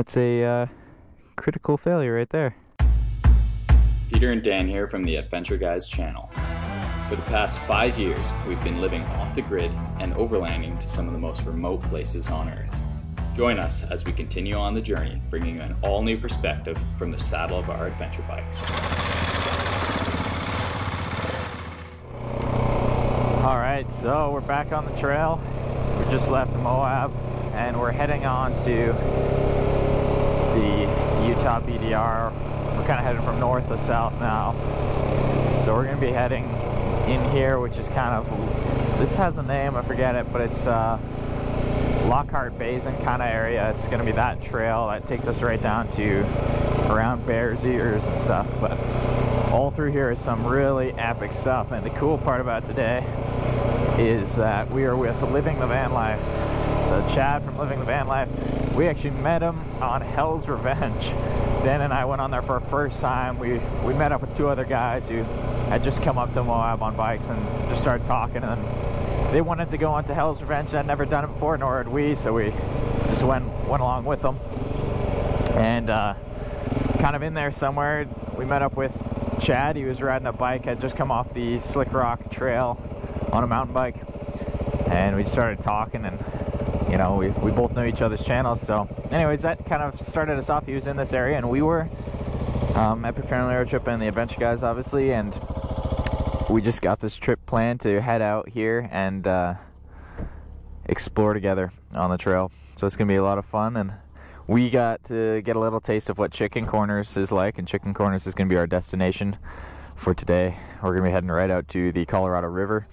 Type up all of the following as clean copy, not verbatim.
That's a critical failure right there. Peter and Dan here from the Adventure Guys channel. For the past 5 years, we've been living off the grid and overlanding to some of the most remote places on Earth. Join us as we continue on the journey, bringing you an all-new perspective from the saddle of our adventure bikes. Alright, so we're back on the trail. We just left Moab and we're heading on to the Utah BDR. We're kind of heading from north to south now. So we're going to be heading in here, which is kind of, this has a name, I forget it, but it's Lockhart Basin kind of area. It's going to be that trail that takes us right down to around Bears Ears and stuff. But all through here is some really epic stuff. And the cool part about today is that we are with Living the Van Life. So Chad from Living the Van Life, we actually met him on Hell's Revenge. Dan and I went on there for our first time. We met up with two other guys who had just come up to Moab on bikes and just started talking, and then they wanted to go on to Hell's Revenge. I'd never done it before, nor had we, so we just went along with them. And kind of in there somewhere, we met up with Chad. He was riding a bike, had just come off the Slick Rock Trail on a mountain bike, and we started talking, and you know, we both know each other's channels. So anyways, that kind of started us off. He was in this area and we were Epic Family Road Trip and the Adventure Guys, obviously, and we just got this trip planned to head out here and explore together on the trail. So it's gonna be a lot of fun, and we got to get a little taste of what Chicken Corners is like, and Chicken Corners is gonna be our destination for today. We're gonna be heading right out to the Colorado River.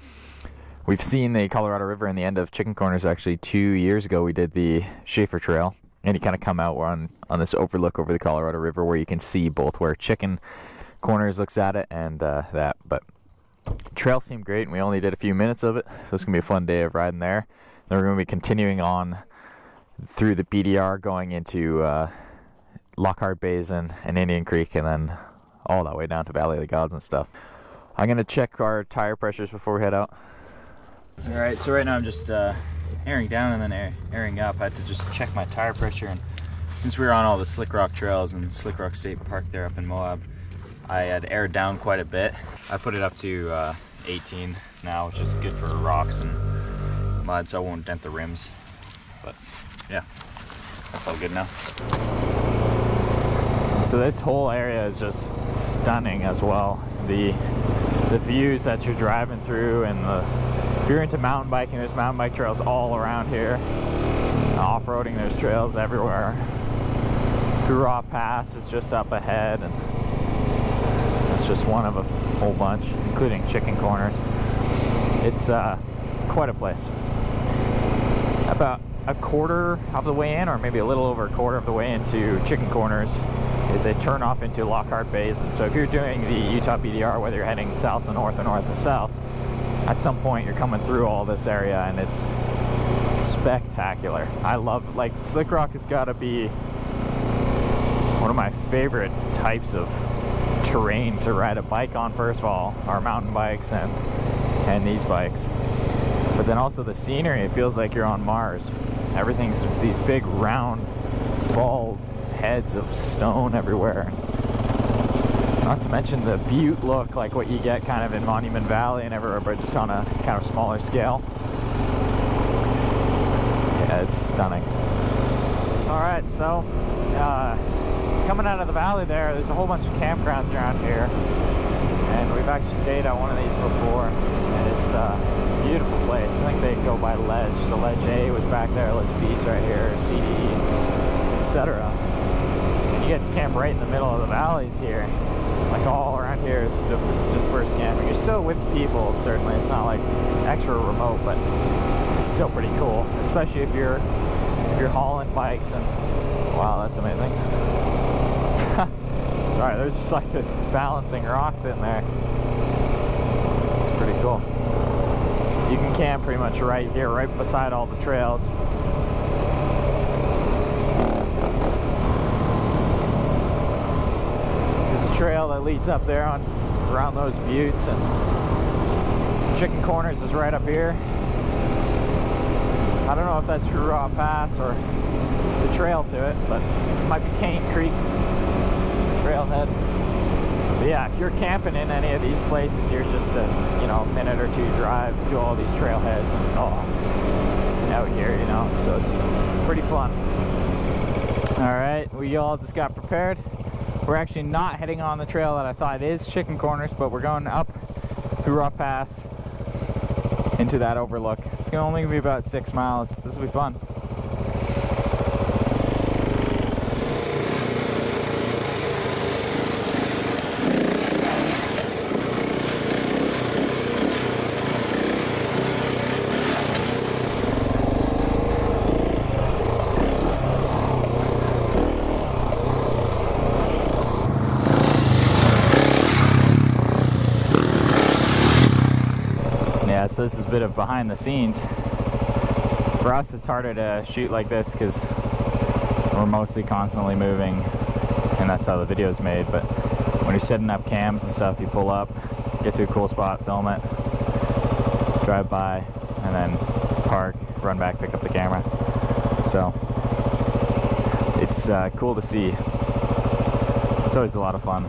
We've seen the Colorado River in the end of Chicken Corners. Actually 2 years ago we did the Schaefer Trail, and you kind of come out on this overlook over the Colorado River where you can see both where Chicken Corners looks at it and that. But trail seemed great, and we only did a few minutes of it, so it's gonna be a fun day of riding there. Then we're gonna be continuing on through the BDR, going into Lockhart Basin and Indian Creek, and then all that way down to Valley of the Gods and stuff. I'm gonna check our tire pressures before we head out. Alright, so right now I'm just airing down and then airing up. I had to just check my tire pressure, and since we were on all the Slick Rock trails and Slick Rock State Park there up in Moab, I had aired down quite a bit. I put it up to 18 now, which is good for rocks and mud, so I won't dent the rims. But yeah, that's all good now. So this whole area is just stunning as well. The views that you're driving through, and if you're into mountain biking, there's mountain bike trails all around here. Off-roading, there's trails everywhere. Guraw Pass is just up ahead, and it's just one of a whole bunch, including Chicken Corners. It's quite a place. About a quarter of the way in, or maybe a little over a quarter of the way into Chicken Corners, is a turn off into Lockhart Basin. So if you're doing the Utah BDR, whether you're heading south to north or north to south, at some point you're coming through all this area, and it's spectacular. I love it. Like, Slick Rock has got to be one of my favorite types of terrain to ride a bike on. First of all, our mountain bikes and these bikes, but then also the scenery. It feels like you're on Mars. Everything's these big round bald heads of stone everywhere. Not to mention the butte look, like what you get kind of in Monument Valley and everywhere, but just on a kind of smaller scale. Yeah, it's stunning. Alright, so coming out of the valley there's a whole bunch of campgrounds around here, and we've actually stayed at one of these before, and it's a beautiful place. I think they go by Ledge. So Ledge A was back there, Ledge B's right here, CD, etc. And you get to camp right in the middle of the valleys here. Like, all around here is dispersed camping. You're still with people, certainly. It's not like extra remote, but it's still pretty cool, especially if you're hauling bikes. And wow, that's amazing. Sorry, there's just like this balancing rocks in there. It's pretty cool. You can camp pretty much right here, right beside all the trails. Trail that leads up there around those buttes, and Chicken Corners is right up here. I don't know if that's Guraw Pass or the trail to it, but it might be Cane Creek trailhead. But yeah, if you're camping in any of these places, you're just a minute or two drive to all these trailheads, and it's all out here, so it's pretty fun. All right, we all just got prepared. We're actually not heading on the trail that I thought is Chicken Corners, but we're going up through Rock Pass into that overlook. It's only gonna be about 6 miles. This will be fun. So this is a bit of behind the scenes. For us, it's harder to shoot like this because we're mostly constantly moving, and that's how the video is made. But when you're setting up cams and stuff, you pull up, get to a cool spot, film it, drive by, and then park, run back, pick up the camera. So it's cool to see. It's always a lot of fun.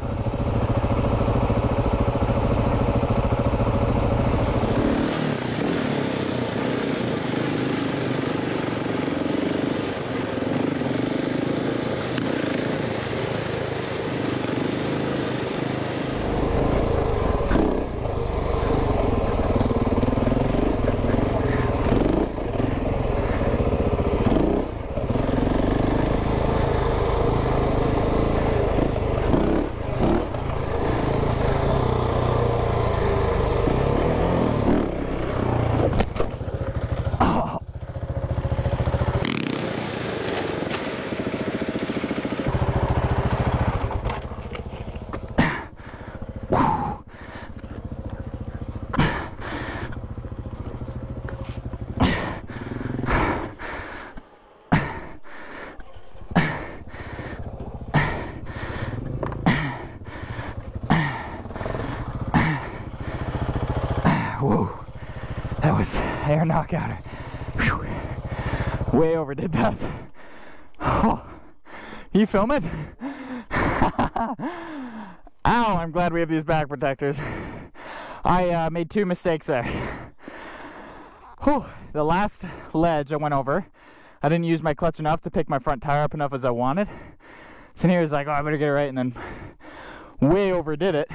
Whoa, that was air knockout. Whew. Way overdid that. Oh, you film it? Ow, I'm glad we have these back protectors. I made 2 mistakes there. Whew. The last ledge I went over, I didn't use my clutch enough to pick my front tire up enough as I wanted. So here was like, oh, I better get it right, and then way overdid it.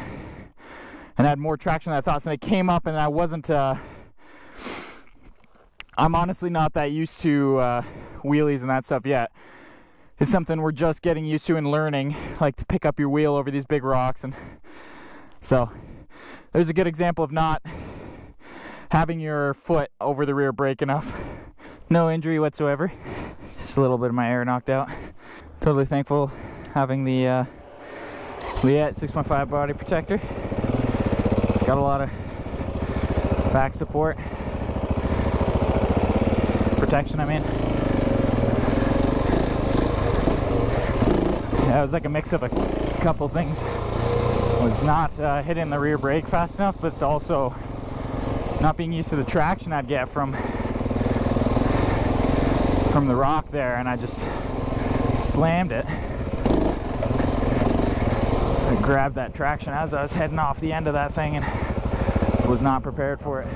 And I had more traction than I thought, so it came up, and I wasn't, I'm honestly not that used to wheelies and that stuff yet. It's something we're just getting used to and learning, like to pick up your wheel over these big rocks. And so there's a good example of not having your foot over the rear brake enough. No injury whatsoever, just a little bit of my air knocked out. Totally thankful having the Leatt 6.5 body protector. It's got a lot of back support, protection, I mean. Yeah, it was like a mix of a couple things. Was not hitting the rear brake fast enough, but also not being used to the traction I'd get from the rock there, and I just slammed it. I grabbed that traction as I was heading off the end of that thing and was not prepared for it.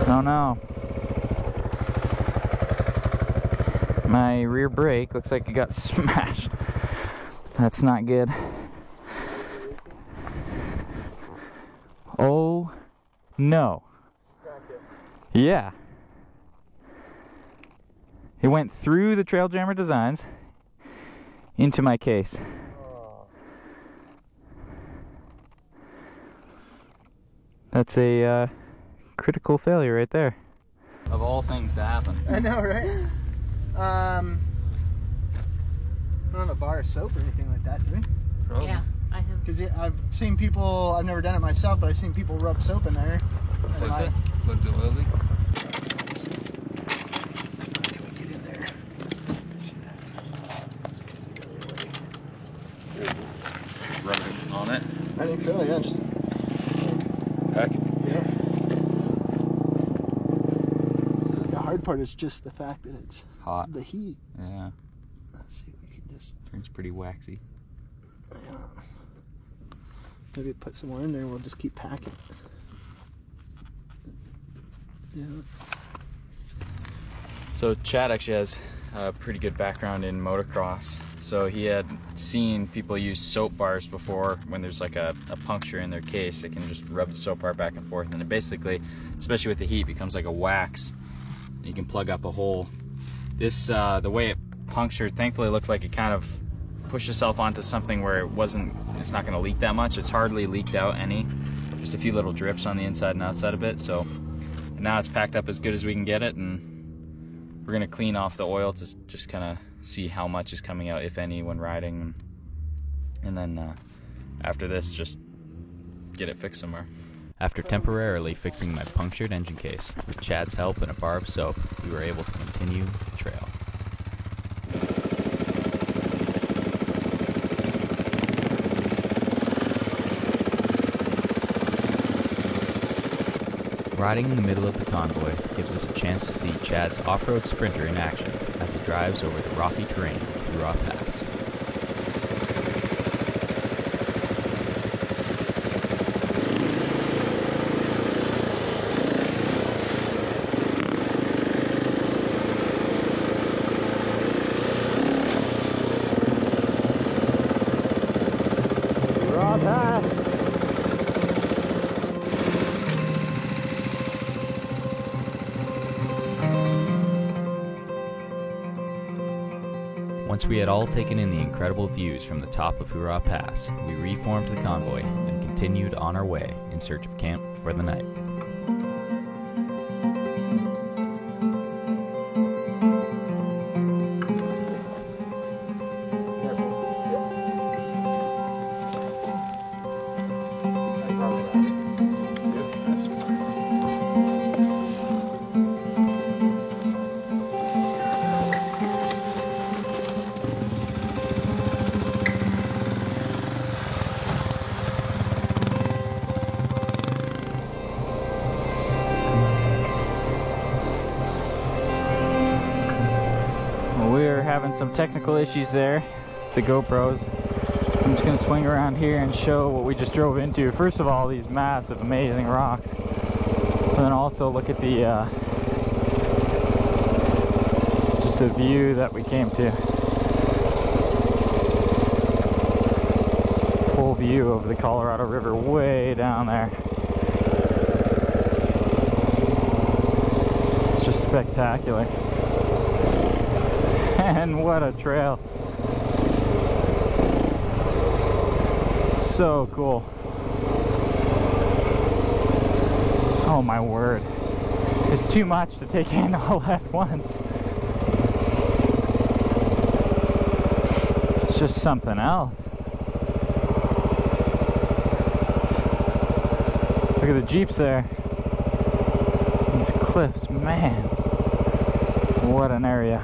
Oh no. My rear brake looks like it got smashed. That's not good. Oh no. Yeah. It went through the Trailjammer Designs into my case. That's a critical failure right there. Of all things to happen. I know, right? I don't have a bar of soap or anything like that, do we? Probably. Yeah, I have. Because I've seen people, I've never done it myself, but I've seen people rub soap in there. What's that? Looked at Lily. Get in there. See that? Just rub it on it. I think so, yeah. Just Heck. yeah. hard part is just the fact that it's hot. the heat. Yeah. Let's see if we can just Turns pretty waxy. maybe put some more in there and we'll just keep packing. Yeah. So Chad actually has a pretty good background in motocross. So he had seen people use soap bars before when there's like a puncture in their case. They can just rub the soap bar back and forth, and it basically, especially with the heat, becomes like a wax. You can plug up a hole. This, the way it punctured, thankfully looked like it kind of pushed itself onto something where it's not gonna leak that much. It's hardly leaked out any. Just a few little drips on the inside and outside of it. So now it's packed up as good as we can get it, and we're gonna clean off the oil to just kind of see how much is coming out, if any, when riding. And then after this, just get it fixed somewhere. After temporarily fixing my punctured engine case, with Chad's help and a bar of soap, we were able to continue the trail. Riding in the middle of the convoy gives us a chance to see Chad's off-road Sprinter in action as he drives over the rocky terrain of Hurrah Pass. Hurrah Pass! Once we had all taken in the incredible views from the top of Hurrah Pass, we reformed the convoy and continued on our way in search of camp for the night. We're having some technical issues there, the GoPros. I'm just gonna swing around here and show what we just drove into. First of all, these massive, amazing rocks. And then also look at the, just the view that we came to. Full view of the Colorado River way down there. It's just spectacular. And what a trail. So cool. Oh my word. It's too much to take in all at once. It's just something else. Look at the Jeeps there. These cliffs, man. What an area.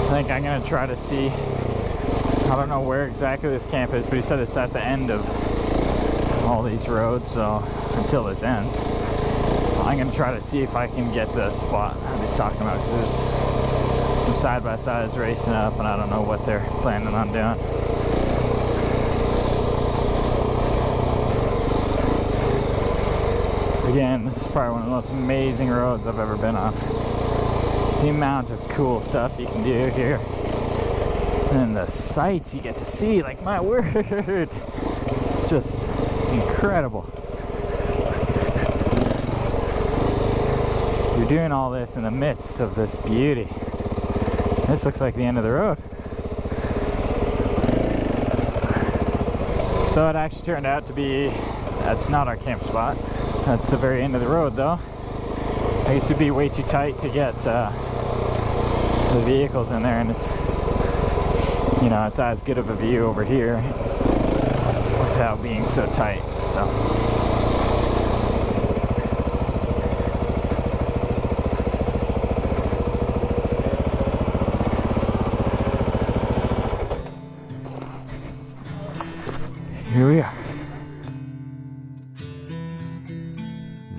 I think I'm gonna try to see, I don't know where exactly this camp is, but he said it's at the end of all these roads, so until this ends, I'm gonna try to see if I can get the spot that he's talking about, because there's some side-by-sides racing up and I don't know what they're planning on doing. Again, this is probably one of the most amazing roads I've ever been on. The amount of cool stuff you can do here, and the sights you get to see, like, my word, it's just incredible. You're doing all this in the midst of this beauty. This looks like the end of the road. So it actually turned out to be, that's not our camp spot. That's the very end of the road though. I guess it'd be way too tight to get the vehicles in there, and it's, you know, it's as good of a view over here without being so tight, so.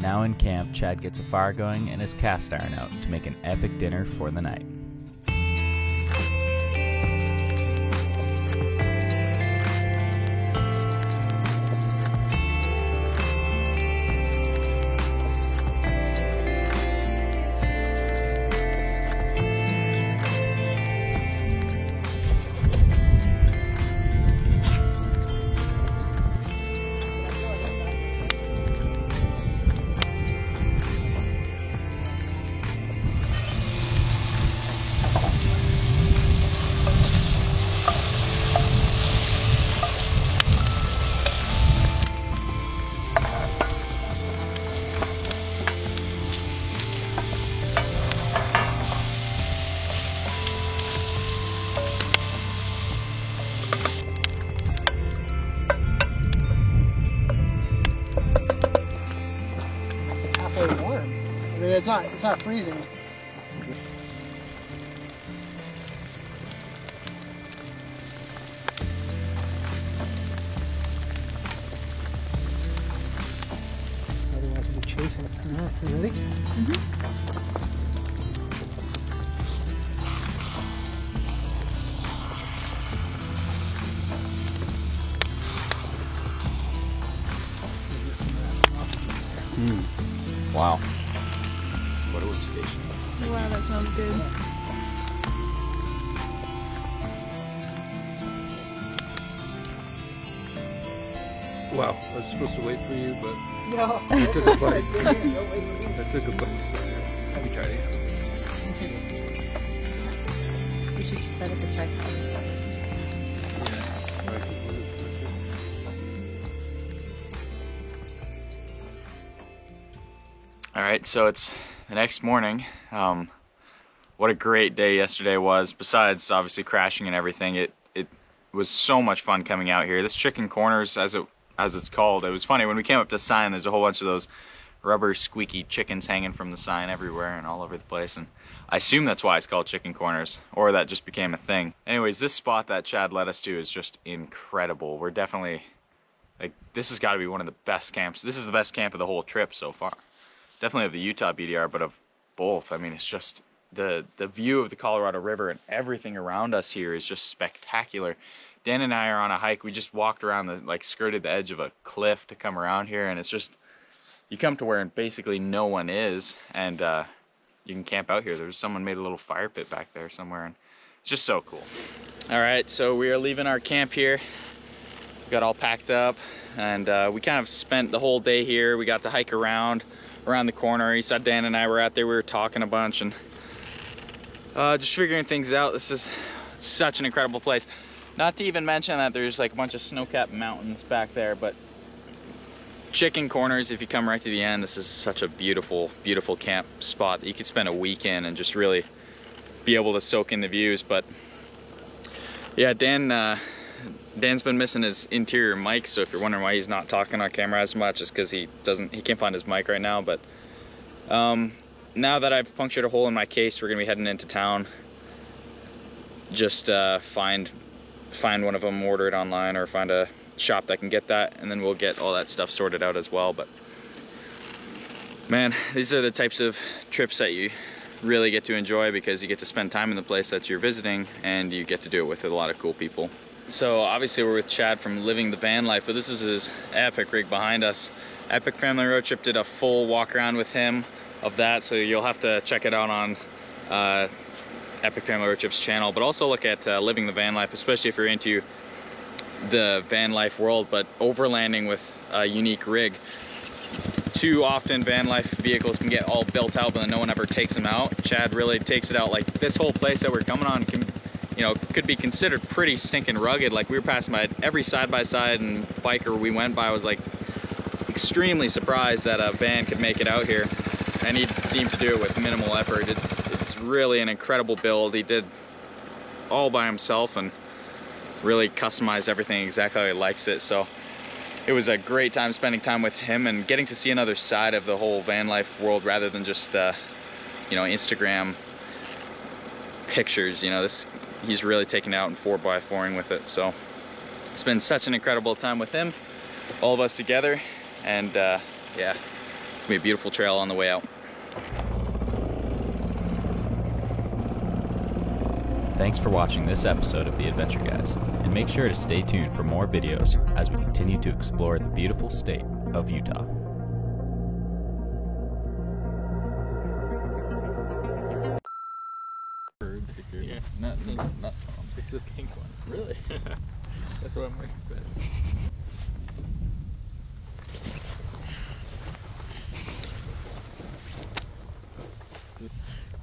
Now in camp, Chad gets a fire going and his cast iron out to make an epic dinner for the night. Halfway warm. I mean, it's not freezing. Somebody wants to be chasing it. You ready? Wow. What a workstation. Wow, that sounds good. Wow, I was supposed to wait for you, but No. I took a bite. I took a bite. So let me try it. We should set up a tripod. Yeah. Right before this. All right, so it's the next morning. What a great day yesterday was. Besides obviously crashing and everything, it was so much fun coming out here. This Chicken Corners, as it's called, it was funny when we came up to the sign. There's a whole bunch of those rubber squeaky chickens hanging from the sign everywhere and all over the place, and I assume that's why it's called Chicken Corners, or that just became a thing. Anyways, this spot that Chad led us to is just incredible. We're definitely, like, this has got to be one of the best camps. This is the best camp of the whole trip so far. Definitely of the Utah BDR, but of both. I mean, it's just the view of the Colorado River and everything around us here is just spectacular. Dan and I are on a hike. We just walked around skirted the edge of a cliff to come around here, and it's just, you come to where basically no one is, and you can camp out here. There's someone made a little fire pit back there somewhere, and it's just so cool. All right, so we are leaving our camp here. We got all packed up, and we kind of spent the whole day here. We got to hike around the corner. You saw Dan and I were out there. We were talking a bunch and just figuring things out. This is such an incredible place. Not to even mention that there's like a bunch of snow-capped mountains back there, but Chicken Corners, if you come right to the end, this is such a beautiful, beautiful camp spot that you could spend a week in and just really be able to soak in the views. But yeah, Dan's been missing his interior mic, so if you're wondering why he's not talking on camera as much, it's because he can't find his mic right now. But now that I've punctured a hole in my case, we're gonna be heading into town. Just find one of them, order it online, or find a shop that can get that, and then we'll get all that stuff sorted out as well. But man, these are the types of trips that you really get to enjoy, because you get to spend time in the place that you're visiting, and you get to do it with a lot of cool people. So obviously we're with Chad from Living the Van Life, but this is his epic rig behind us. Epic Family Road Trip did a full walk around with him of that, so you'll have to check it out on Epic Family Road Trip's channel, but also look at Living the Van Life, especially if you're into the van life world, but overlanding with a unique rig. Too often van life vehicles can get all built out, but then no one ever takes them out. Chad really takes it out. Like, this whole place that we're coming on could be considered pretty stinking rugged. Like, we were passing by every side-by-side and biker we went by was like extremely surprised that a van could make it out here, and he seemed to do it with minimal effort. It's really an incredible build. He did all by himself and really customized everything exactly how he likes it. So it was a great time spending time with him and getting to see another side of the whole van life world rather than just Instagram pictures. He's really taken out and 4x4ing with it. So it's been such an incredible time with him, all of us together, and yeah, It's gonna be a beautiful trail on the way out. Thanks for watching this episode of The Adventure Guys, and make sure to stay tuned for more videos as we continue to explore the beautiful state of Utah. Yeah. Not it's the pink one. Really? That's what I'm making better.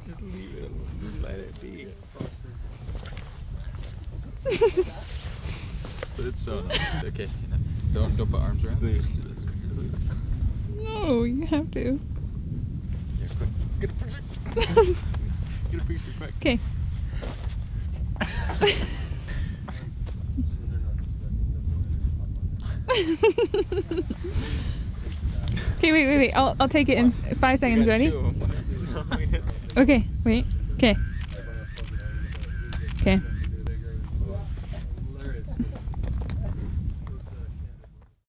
Just leave it alone. Just let it be. But it's so nice. Okay, don't put arms around. Just do this. No, you have to. Yeah, quick. Get a picture. Get a picture quick. Okay. Okay, wait. I'll take it in 5 seconds. Ready? Okay, wait. Okay. Okay.